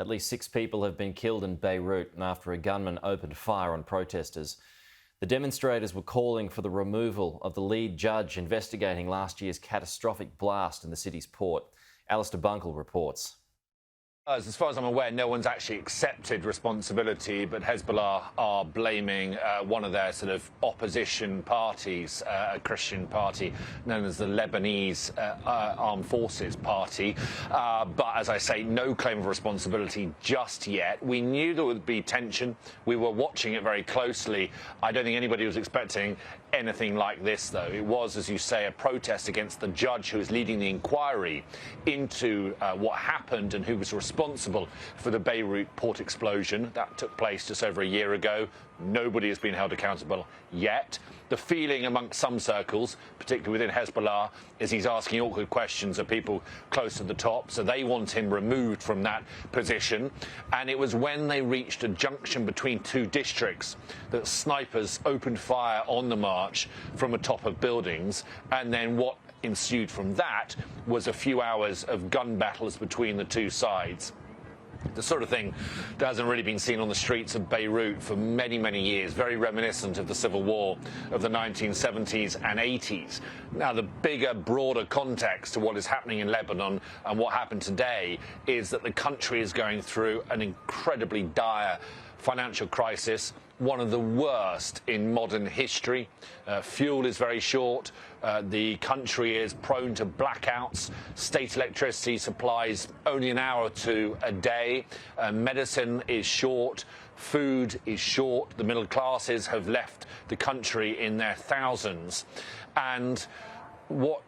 At least 6 people have been killed in Beirut after a gunman opened fire on protesters. The demonstrators were calling for the removal of the lead judge investigating last year's catastrophic blast in the city's port. Alistair Bunkle reports. As far as I'm aware, no one's actually accepted responsibility, but Hezbollah are blaming one of their sort of opposition parties, a Christian party known as the Lebanese Armed Forces Party. But as I say, no claim of responsibility just yet. We knew there would be tension. We were watching it very closely. I don't think anybody was expecting anything like this, though. It was, as you say, a protest against the judge who was leading the inquiry into what happened and who was responsible for the Beirut port explosion. That took place just over a year ago. Nobody has been held accountable yet. The feeling amongst some circles, particularly within Hezbollah, is he's asking awkward questions of people close to the top, so they want him removed from that position. And it was when they reached a junction between two districts that snipers opened fire on the march from atop of buildings, and then what ensued from that was a few hours of gun battles between the two sides. The sort of thing that hasn't really been seen on the streets of Beirut for many, many years, very reminiscent of the civil war of the 1970s and 80s. Now, the bigger, broader context to what is happening in Lebanon and what happened today is that the country is going through an incredibly dire financial crisis, one of the worst in modern history. Fuel is very short. The country is prone to blackouts. State electricity supplies only an hour or two a day. Medicine is short. Food is short. The middle classes have left the country in their thousands. And what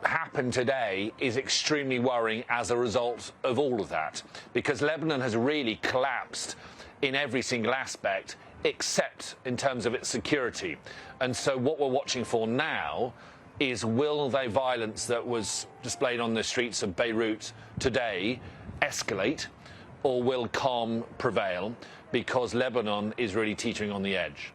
happened today is extremely worrying as a result of all of that, because Lebanon has really collapsed in every single aspect except in terms of its security. And so what we're watching for now is, will the violence that was displayed on the streets of Beirut today escalate, or will calm prevail? Because Lebanon is really teetering on the edge.